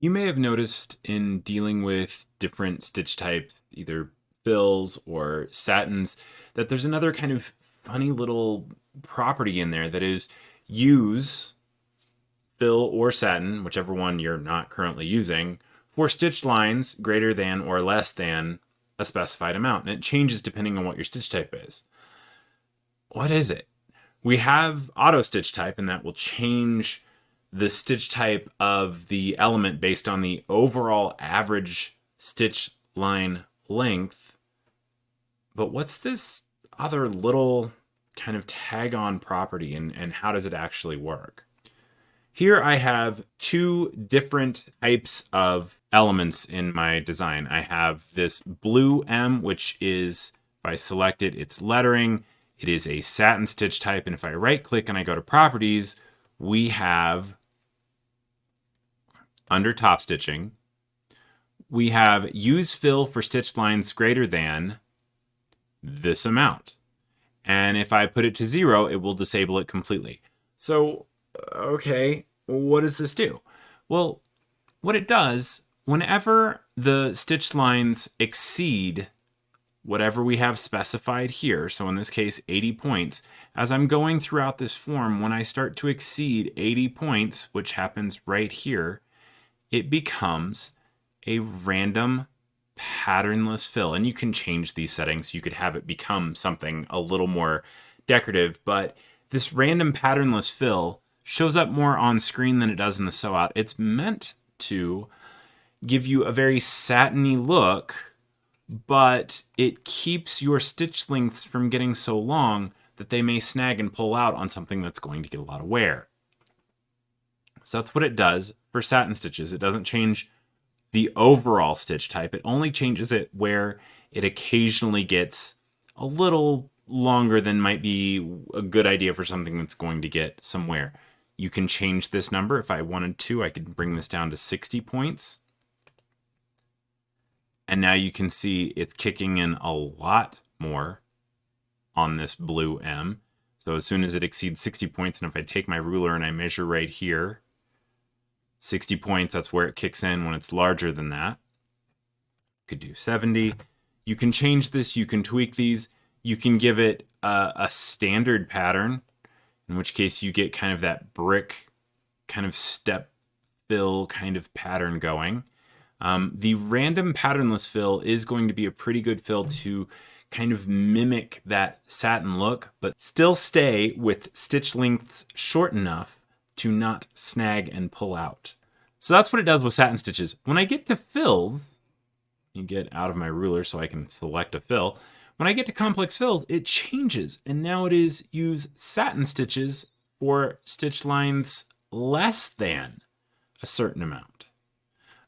You may have noticed in dealing with different stitch types, either fills or satins, that there's another kind of funny little property in there that is use fill or satin, whichever one you're not currently using, for stitch lines greater than or less than a specified amount. And it changes depending on what your stitch type is. What is it? We have auto stitch type, and that will change the stitch type of the element based on the overall average stitch line length. But what's this other little kind of tag on property, and how does it actually work? Here I have two different types of elements in my design. I have this blue M, which is, if I select it, it's lettering. It is a satin stitch type. And if I right click and I go to properties, we have under top stitching, we have use fill for stitch lines greater than this amount. And if I put it to 0, it will disable it completely. So, okay, what does this do? Well, what it does, whenever the stitch lines exceed whatever we have specified here, so in this case 80 points, as I'm going throughout this form, when I start to exceed 80 points, which happens right here, it becomes a random patternless fill. And you can change these settings. You could have it become something a little more decorative, but this random patternless fill shows up more on screen than it does in the sew out. It's meant to give you a very satiny look, but it keeps your stitch lengths from getting so long that they may snag and pull out on something that's going to get a lot of wear. So that's what it does for satin stitches. It doesn't change the overall stitch type. It only changes it where it occasionally gets a little longer than might be a good idea for something that's going to get some wear. You can change this number. If I wanted to, I could bring this down to 60 points. And now you can see it's kicking in a lot more on this blue M. So as soon as it exceeds 60 points, and if I take my ruler and I measure right here, 60 points, that's where it kicks in when it's larger than that. Could do 70. You can change this, you can tweak these, you can give it a standard pattern, in which case you get kind of that brick kind of step fill kind of pattern going. The random patternless fill is going to be a pretty good fill to kind of mimic that satin look, but still stay with stitch lengths short enough to not snag and pull out. So that's what it does with satin stitches. When I get to fills, you get out of my ruler so I can select a fill. When I get to complex fills, it changes, and now it is use satin stitches for stitch lines less than a certain amount.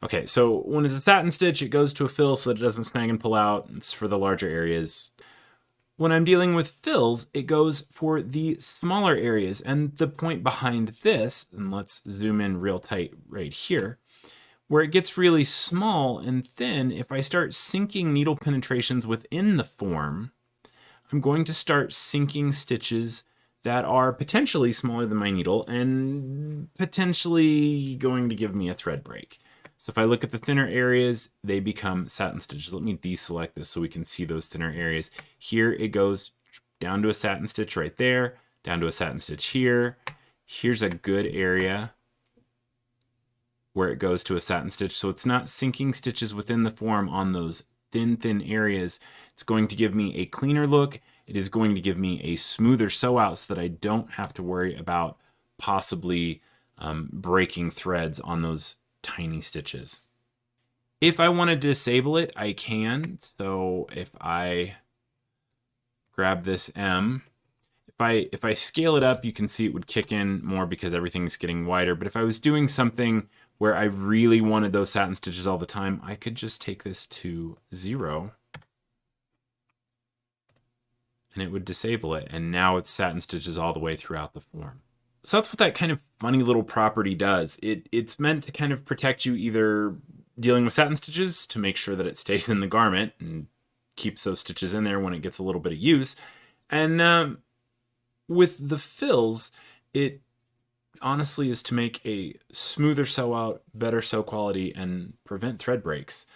Okay, so when it's a satin stitch, it goes to a fill so that it doesn't snag and pull out. It's for the larger areas. When I'm dealing with fills, it goes for the smaller areas. And the point behind this, and let's zoom in real tight right here, where it gets really small and thin, if I start sinking needle penetrations within the form, I'm going to start sinking stitches that are potentially smaller than my needle and potentially going to give me a thread break. So if I look at the thinner areas, they become satin stitches. Let me deselect this so we can see those thinner areas. Here it goes down to a satin stitch right there, down to a satin stitch here. Here's a good area where it goes to a satin stitch. So it's not sinking stitches within the form on those thin areas. It's going to give me a cleaner look. It is going to give me a smoother sew out so that I don't have to worry about possibly breaking threads on those tiny stitches. If I want to disable it, I can. So if I grab this M, if I scale it up, you can see it would kick in more because everything's getting wider. But if I was doing something where I really wanted those satin stitches all the time, I could just take this to 0 and it would disable it. And now it's satin stitches all the way throughout the form. So that's what that kind of funny little property does. It's meant to kind of protect you either dealing with satin stitches to make sure that it stays in the garment and keeps those stitches in there when it gets a little bit of use. And with the fills, it honestly is to make a smoother sew out, better sew quality, and prevent thread breaks.